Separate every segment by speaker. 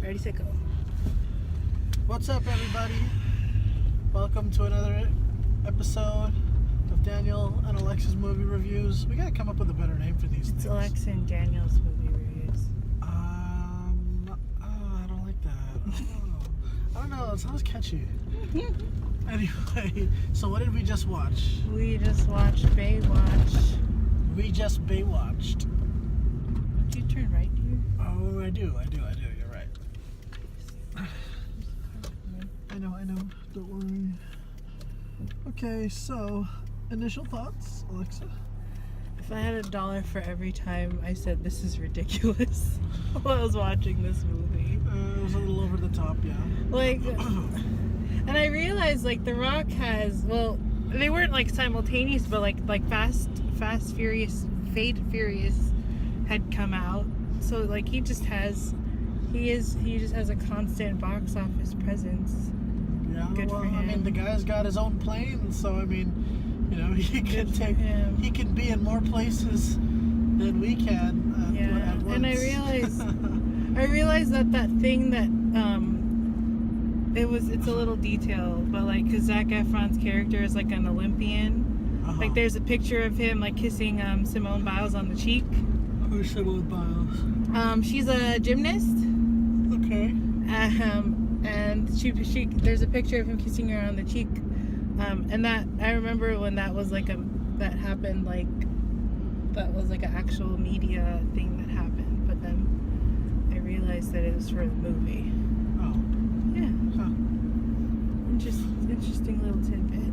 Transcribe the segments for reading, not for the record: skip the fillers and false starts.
Speaker 1: Ready, set, go.
Speaker 2: What's up, everybody? Welcome to another episode of Daniel and Alexa's movie reviews. We gotta come up with a better name for these things.
Speaker 1: It's Alexa and Daniel's movie reviews.
Speaker 2: I don't like that. I don't know. It sounds catchy. Anyway, so what did we just watch?
Speaker 1: We just watched Baywatch.
Speaker 2: We just Baywatched.
Speaker 1: Don't you turn right here?
Speaker 2: Oh, I do. You're right. I know. Don't worry. Okay, so initial thoughts, Alexa?
Speaker 1: If I had $1 for every time I said this is ridiculous while I was watching this movie.
Speaker 2: It was a little over the top, yeah.
Speaker 1: Like, and I realized, like, The Rock has, well, they weren't, like, simultaneous, but, like Fast, Furious had come out. So, like, he just has a constant box office presence.
Speaker 2: Yeah,
Speaker 1: Good
Speaker 2: well,
Speaker 1: for him.
Speaker 2: I mean, the guy's got his own plane, so, I mean, you know, he can be in more places than we can at once.
Speaker 1: And I realized that thing that, it's a little detail, but, like, because Zac Efron's character is, like, an Olympian.
Speaker 2: Uh-huh.
Speaker 1: Like, there's a picture of him, like, kissing Simone Biles on the cheek.
Speaker 2: Who's Simone Biles?
Speaker 1: She's a gymnast.
Speaker 2: Okay.
Speaker 1: And she there's a picture of him kissing her on the cheek. And that, I remember when that was, like, that happened, like, that was, like, an actual media thing that happened. But then I realized that it was for the movie.
Speaker 2: Oh.
Speaker 1: Yeah.
Speaker 2: Huh.
Speaker 1: Interesting little tidbit.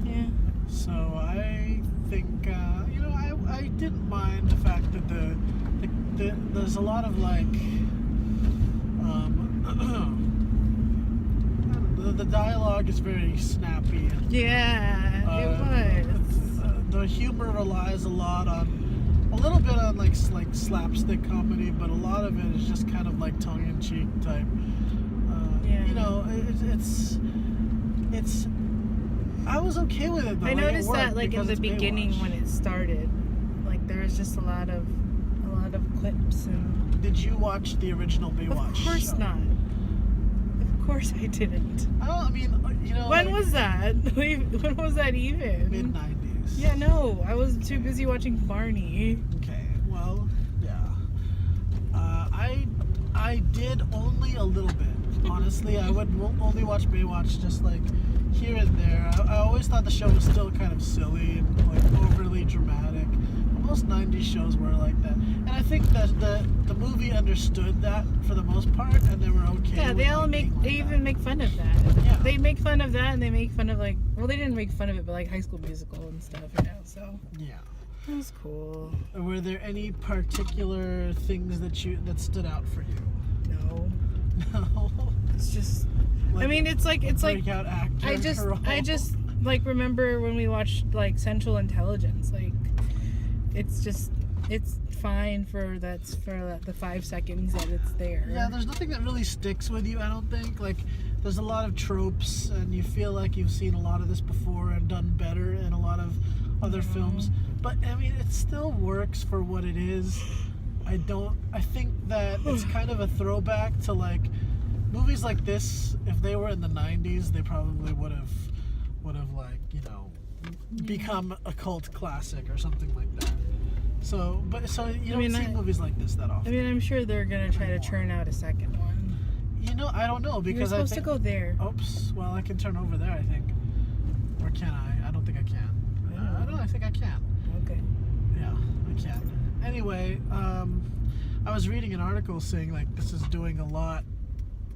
Speaker 1: Yeah.
Speaker 2: So I think, I didn't mind the fact that there's a lot of, like, the dialogue is very snappy. And,
Speaker 1: Yeah, it was.
Speaker 2: The humor relies a little bit on like slapstick comedy, but a lot of it is just kind of like tongue-in-cheek type.
Speaker 1: Yeah.
Speaker 2: You know, it's. I was okay with it though.
Speaker 1: I noticed that, like, in the
Speaker 2: it's
Speaker 1: beginning
Speaker 2: Baywatch.
Speaker 1: when it started, like, there was just a lot of clips and.
Speaker 2: Did you watch the original Baywatch?
Speaker 1: Of course
Speaker 2: show?
Speaker 1: not. Of course I didn't.
Speaker 2: I mean, you know.
Speaker 1: When was that? When was that even?
Speaker 2: Mid-90s.
Speaker 1: Yeah, no, I was too busy watching Barney.
Speaker 2: Okay, well, yeah. I did only a little bit. Honestly, I would only watch Baywatch just like here and there. I always thought the show was still kind of silly and like overly dramatic. Most 90s shows were like that. And I think that the movie understood that for the most part, and they were okay.
Speaker 1: Yeah, they
Speaker 2: with
Speaker 1: all
Speaker 2: it being like
Speaker 1: they
Speaker 2: that.
Speaker 1: even make fun of that.
Speaker 2: Yeah.
Speaker 1: They make fun of that, and they make fun of, like, well, they didn't make fun of it, but, like, High School Musical and stuff, you know, so.
Speaker 2: Yeah.
Speaker 1: That was cool.
Speaker 2: Were there any particular things that stood out for you?
Speaker 1: No.
Speaker 2: No.
Speaker 1: It's just,
Speaker 2: Like,
Speaker 1: I mean, it's like,
Speaker 2: breakout actor
Speaker 1: I just, like, remember when we watched, like, Central Intelligence, like, it's fine for the 5 seconds that it's there.
Speaker 2: Yeah, there's nothing that really sticks with you, I don't think. Like, there's a lot of tropes, and you feel like you've seen a lot of this before and done better in a lot of other films. But, I mean, it still works for what it is. I think that it's kind of a throwback to, like, movies like this. If they were in the 90s, they probably would have like, you know, become a cult classic or something like that. So you don't see movies like this that often.
Speaker 1: I mean, I'm sure they're gonna try to churn out a second one.
Speaker 2: You know, I don't know, because
Speaker 1: You're supposed to go there.
Speaker 2: Oops. Well, I can turn over there, I think. Or can I? I don't think I can. I don't know. I think I can.
Speaker 1: Okay.
Speaker 2: Yeah, I can. Anyway, I was reading an article saying, like, this is doing a lot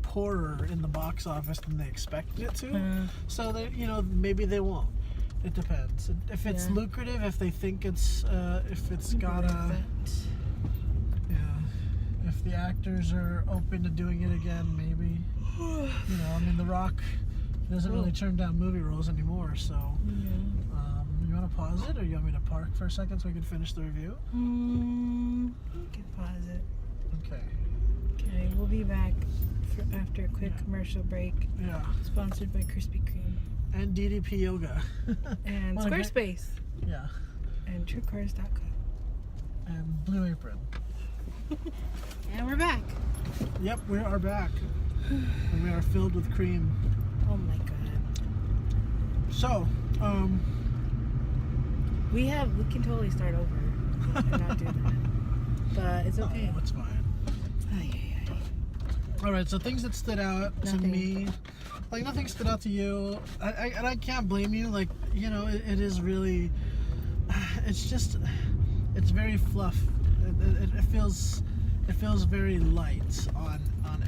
Speaker 2: poorer in the box office than they expected it to. So that, you know, maybe they won't. It depends. If it's lucrative, if they think it's got a, if the actors are open to doing it again, maybe. You know, I mean, The Rock doesn't really turn down movie roles anymore, so. You want to pause it, or you want me to park for a second so we can finish the review?
Speaker 1: You can pause it.
Speaker 2: Okay.
Speaker 1: Okay, we'll be back after a quick commercial break.
Speaker 2: Yeah.
Speaker 1: Sponsored by Krispy Kreme.
Speaker 2: And DDP Yoga.
Speaker 1: And Squarespace.
Speaker 2: Yeah.
Speaker 1: And TrueCars.com.
Speaker 2: And Blue Apron.
Speaker 1: And we're back.
Speaker 2: Yep, we are back. And we are filled with cream.
Speaker 1: Oh my god.
Speaker 2: So,
Speaker 1: We can totally start over and not do that. But it's okay.
Speaker 2: Oh, it's fine. Alright, so things that stood out to me. Like, nothing stood out to you. And I can't blame you. Like, you know, it is really... It's just... It's very fluff. It feels very light on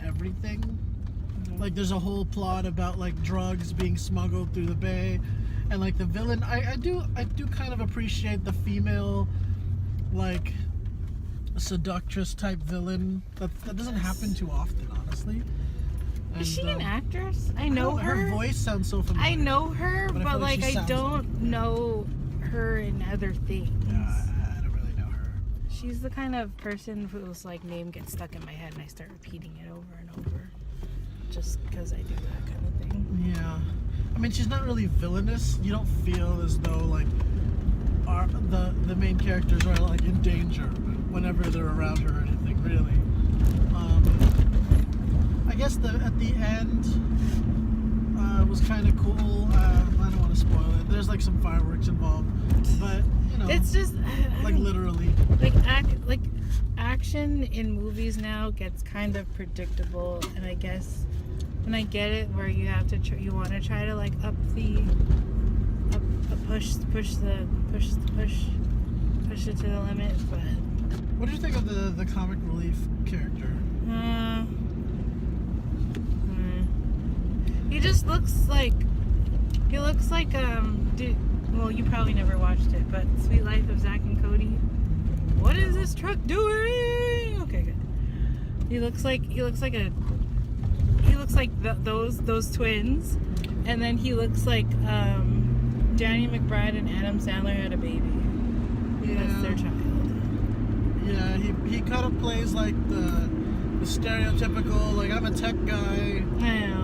Speaker 2: everything.
Speaker 1: Mm-hmm.
Speaker 2: Like, there's a whole plot about, like, drugs being smuggled through the bay. And, like, the villain... I do kind of appreciate the female, like... seductress type villain. That doesn't happen too often, honestly. And,
Speaker 1: Is she an actress? I know her.
Speaker 2: Her voice sounds so familiar.
Speaker 1: I know her,
Speaker 2: But I
Speaker 1: but
Speaker 2: feel like
Speaker 1: like
Speaker 2: she
Speaker 1: I
Speaker 2: sounds
Speaker 1: don't know her in other things.
Speaker 2: Yeah, I don't really know her.
Speaker 1: She's the kind of person whose like name gets stuck in my head and I start repeating it over and over, just because I do that kind of thing.
Speaker 2: Yeah, I mean, she's not really villainous. You don't feel as though like the main characters are like in danger whenever they're around her or anything, really. I guess at the end was kind of cool. I don't want to spoil it. There's like some fireworks involved, but you know,
Speaker 1: It's just
Speaker 2: like literally.
Speaker 1: like action in movies now gets kind of predictable, and I guess, and I get it where you have to you want to try to like push it to the limit, but
Speaker 2: What do you think of the comic relief character?
Speaker 1: he just looks like dude, well, you probably never watched it, but Sweet Life of Zack and Cody. What is this truck doing? Okay, good. He looks like those twins, and then he looks like Danny McBride and Adam Sandler had a baby. That's their child.
Speaker 2: Yeah, he kind of plays like the stereotypical, like, I'm a tech guy.
Speaker 1: I know.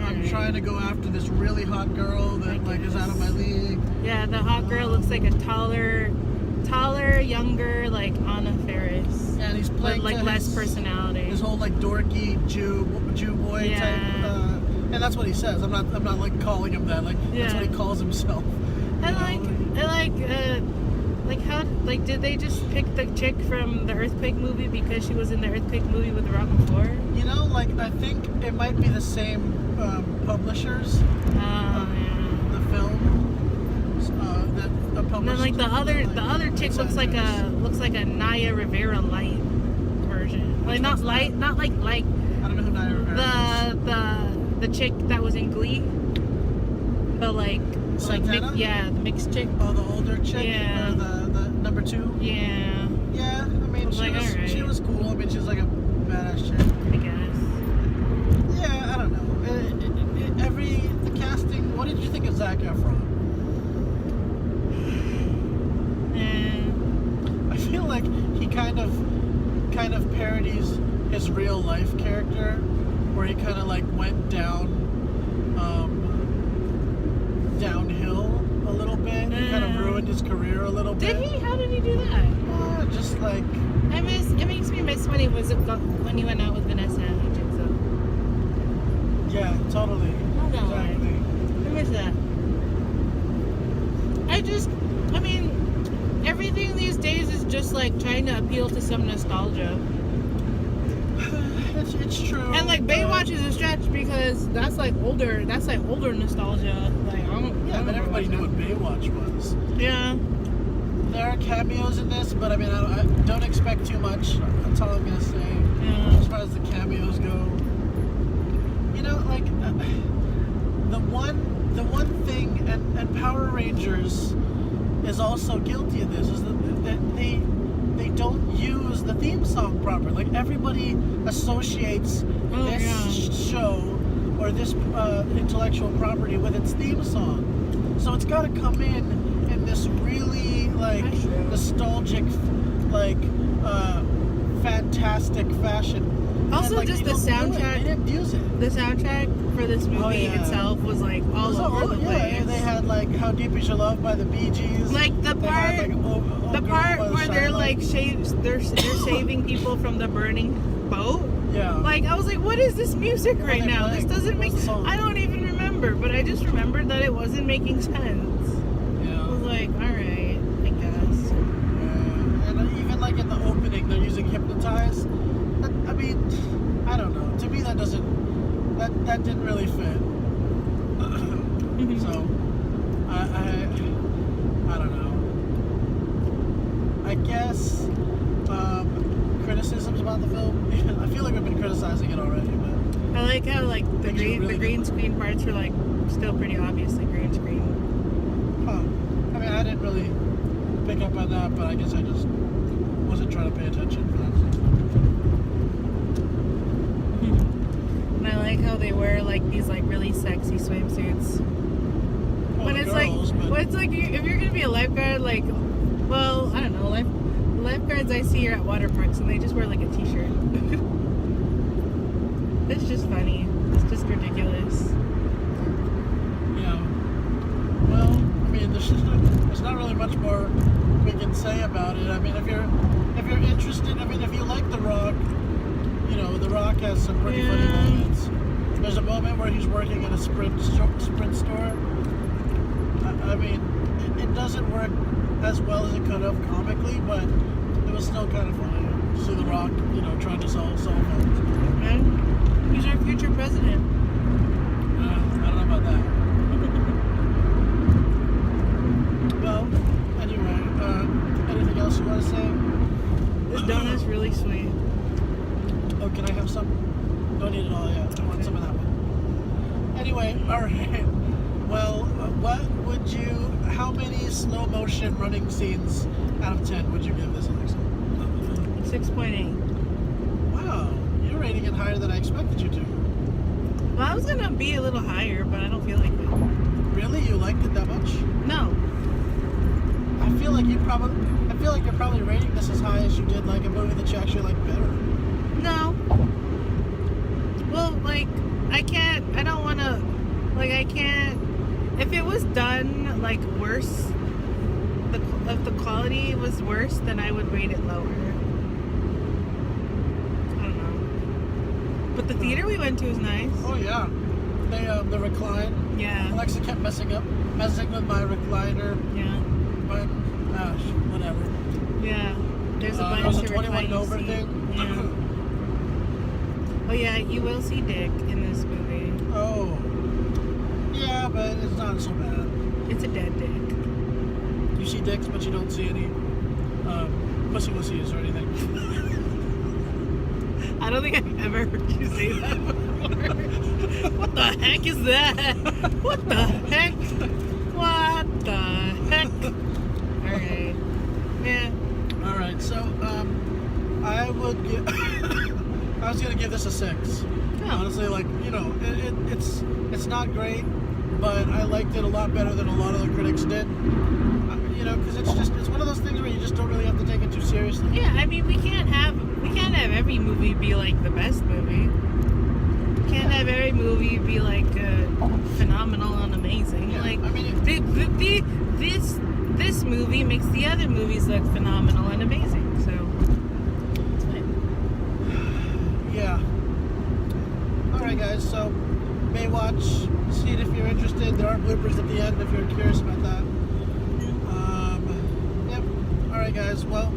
Speaker 2: I'm trying to go after this really hot girl that like is out of my league.
Speaker 1: Yeah, the hot girl looks like a taller, younger, like Anna Faris.
Speaker 2: And he's playing
Speaker 1: like less personality.
Speaker 2: His whole like dorky Jew boy type. And that's what he says. I'm not like calling him that. Like that's what he calls himself.
Speaker 1: Did they just pick the chick from the Earthquake movie because she was in the Earthquake movie with The Rock before?
Speaker 2: You know, like I think it might be the same publishers. The film. That the publishers.
Speaker 1: And then like the other chick looks like a Naya Rivera light version. Like not light, not like
Speaker 2: I don't know who Naya Rivera is.
Speaker 1: The chick that was in Glee. The
Speaker 2: Santana?
Speaker 1: the mixed chick.
Speaker 2: Oh, the older chick?
Speaker 1: Yeah.
Speaker 2: Or the number 2?
Speaker 1: Yeah.
Speaker 2: Yeah, I mean, she was cool. I mean, she was like a badass chick.
Speaker 1: I guess.
Speaker 2: Yeah, I don't know. The casting, what did you think of Zac Efron? I feel like he kind of parodies his real life character, where he kind of like went downhill a little bit. He kind of ruined his career a little bit.
Speaker 1: Did he? How did he do that?
Speaker 2: Just like...
Speaker 1: It makes me miss when he went out with Vanessa Hudgens.
Speaker 2: Yeah, totally. Exactly.
Speaker 1: I miss that. Everything these days is just like trying to appeal to some nostalgia.
Speaker 2: It's true.
Speaker 1: And like Baywatch is a stretch because that's like older nostalgia. Like
Speaker 2: but everybody knew what Baywatch was.
Speaker 1: Yeah.
Speaker 2: There are cameos in this, but I mean, I don't expect too much. That's all I'm gonna say.
Speaker 1: Yeah.
Speaker 2: As far as the cameos go, you know, like the one thing, and Power Rangers is also guilty of this, is that they don't use the theme song properly. Like everybody associates this show or this intellectual property with its theme song, so it's got to come in this really like nostalgic, like fantastic fantastic fashion.
Speaker 1: Also,
Speaker 2: And, like,
Speaker 1: just
Speaker 2: they
Speaker 1: the
Speaker 2: don't do it.
Speaker 1: soundtrack.
Speaker 2: They didn't use it.
Speaker 1: The soundtrack for this movie
Speaker 2: yeah.
Speaker 1: itself was like all over the place.
Speaker 2: And they had like "How Deep Is Your Love" by the Bee Gees.
Speaker 1: Like the
Speaker 2: They
Speaker 1: part,
Speaker 2: had, like,
Speaker 1: the
Speaker 2: Girl
Speaker 1: part
Speaker 2: by the
Speaker 1: where they're like
Speaker 2: Shinedown.
Speaker 1: they're saving people from the burning boat.
Speaker 2: Yeah.
Speaker 1: Like I was like, what is this music
Speaker 2: What are
Speaker 1: right
Speaker 2: they
Speaker 1: now?
Speaker 2: playing?
Speaker 1: This doesn't make.
Speaker 2: What's the song?
Speaker 1: I don't even remember, but I just remembered that it wasn't making sense.
Speaker 2: Yeah.
Speaker 1: I was like, all right, I guess.
Speaker 2: And even like in the opening, they're using "Hypnotize." I mean, I don't know. To me, that doesn't. That didn't really fit. So, I don't know. I guess criticisms about the film. I feel like we've been criticizing it already, but
Speaker 1: I like how like the
Speaker 2: Things you
Speaker 1: green
Speaker 2: really
Speaker 1: green
Speaker 2: don't-
Speaker 1: screen parts were like still pretty obviously green screen.
Speaker 2: huh. I mean, I didn't really pick up on that, but I guess I just wasn't trying to pay attention for that.
Speaker 1: And I like how they wear like these like really sexy swimsuits.
Speaker 2: Well,
Speaker 1: When
Speaker 2: the
Speaker 1: it's
Speaker 2: girls,
Speaker 1: like,
Speaker 2: but-
Speaker 1: well, it's like if you're gonna be a lifeguard, like, well, I don't know, lifeguards I see are at water parks and they just wear like a t-shirt. It's just funny. It's just ridiculous.
Speaker 2: Yeah. Well, I mean, there's not really much more we can say about it. I mean, if you're interested, I mean, if you like The Rock, you know, The Rock has some pretty funny
Speaker 1: Yeah.
Speaker 2: moments. There's a moment where he's working in a Sprint store. I mean, it doesn't work as well as it could have comically, but it was still kind of funny to see The Rock, you know, trying to solve phones.
Speaker 1: And he's our future president.
Speaker 2: I don't know about that. Well, anyway, anything else you want to say?
Speaker 1: This donut's really sweet.
Speaker 2: Oh, can I have some? Don't eat it all yet. I want some of that one. Anyway, alright. Well, how many slow motion running scenes out of 10 would you give this, Alexa?
Speaker 1: 6.8.
Speaker 2: Wow, you're rating it higher than I expected you to.
Speaker 1: Well, I was gonna be a little higher, but I don't feel like it.
Speaker 2: Really? You liked it that much?
Speaker 1: No.
Speaker 2: I feel like you're probably rating this as high as you did like a movie that you actually like better.
Speaker 1: No. Well, like, I don't want to, like, I can't, if it was done, like, worse, if the quality was worse, then I would rate it lower. I don't know. But the theater we went to is nice.
Speaker 2: Oh yeah, the recline.
Speaker 1: Yeah.
Speaker 2: Alexa kept messing with my recliner.
Speaker 1: Yeah.
Speaker 2: But gosh, whatever.
Speaker 1: Yeah. There's a
Speaker 2: There
Speaker 1: bunch
Speaker 2: was a
Speaker 1: of
Speaker 2: 21
Speaker 1: reclining
Speaker 2: over
Speaker 1: seats.
Speaker 2: thing.
Speaker 1: Yeah. Oh yeah, you will see Dick in this movie.
Speaker 2: Oh. Yeah, but it's not so bad.
Speaker 1: It's a dead Dick.
Speaker 2: You see dicks, but you don't see any pussy wussies or anything.
Speaker 1: I don't think I've ever heard you say that before. What the heck is that? What the heck? What the heck? Alright. Yeah.
Speaker 2: Alright, so I would give I was gonna give this a 6.
Speaker 1: Oh.
Speaker 2: Honestly, like, you know, it's not great, but I liked it a lot better than a lot of the critics did. You know, because it's one of those things where you just don't really have to take it too seriously.
Speaker 1: Yeah, I mean we can't have every movie be like the best movie. We can't have every movie be like phenomenal and amazing.
Speaker 2: Yeah,
Speaker 1: Like
Speaker 2: I mean,
Speaker 1: this movie makes the other movies look phenomenal and amazing. So it's fine.
Speaker 2: Yeah. Alright guys, so Baywatch, see it if you're interested. There are bloopers at the end if you're curious about that. Yep. Alright guys, well,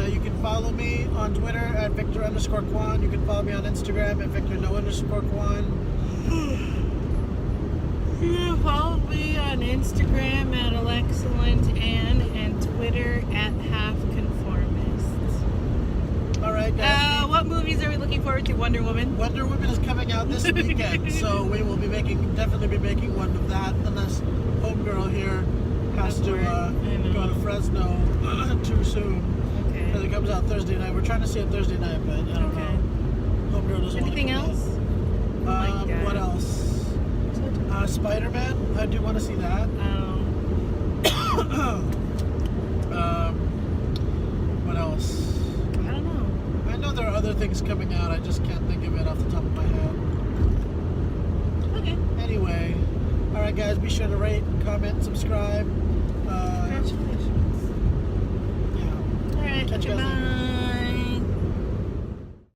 Speaker 2: you can follow me on Twitter at Victor_Kwan. You can follow me on Instagram at Victor_No_Kwan.
Speaker 1: You can follow me on Instagram at AlexcellentAnn and Twitter at HalfConformist.
Speaker 2: Alright guys.
Speaker 1: What movies are we looking forward to? Wonder Woman?
Speaker 2: Wonder Woman is coming out this weekend, so we will be definitely be making one of that, unless Homegirl here has to go to Fresno too soon.
Speaker 1: Okay.
Speaker 2: Because it comes out Thursday night. We're trying to see it Thursday night, but I don't know. Homegirl doesn't want to
Speaker 1: Anything
Speaker 2: come
Speaker 1: else?
Speaker 2: out.
Speaker 1: Oh my God.
Speaker 2: What else? Spider-Man. I do want to see that. What else?
Speaker 1: I don't know.
Speaker 2: I know there are other things coming out. I just can't think of it off the top of my head.
Speaker 1: Okay.
Speaker 2: Anyway, all right, guys, be sure to rate, comment, subscribe.
Speaker 1: Congratulations.
Speaker 2: Yeah.
Speaker 1: All right.
Speaker 2: Catch you guys later.
Speaker 1: Bye.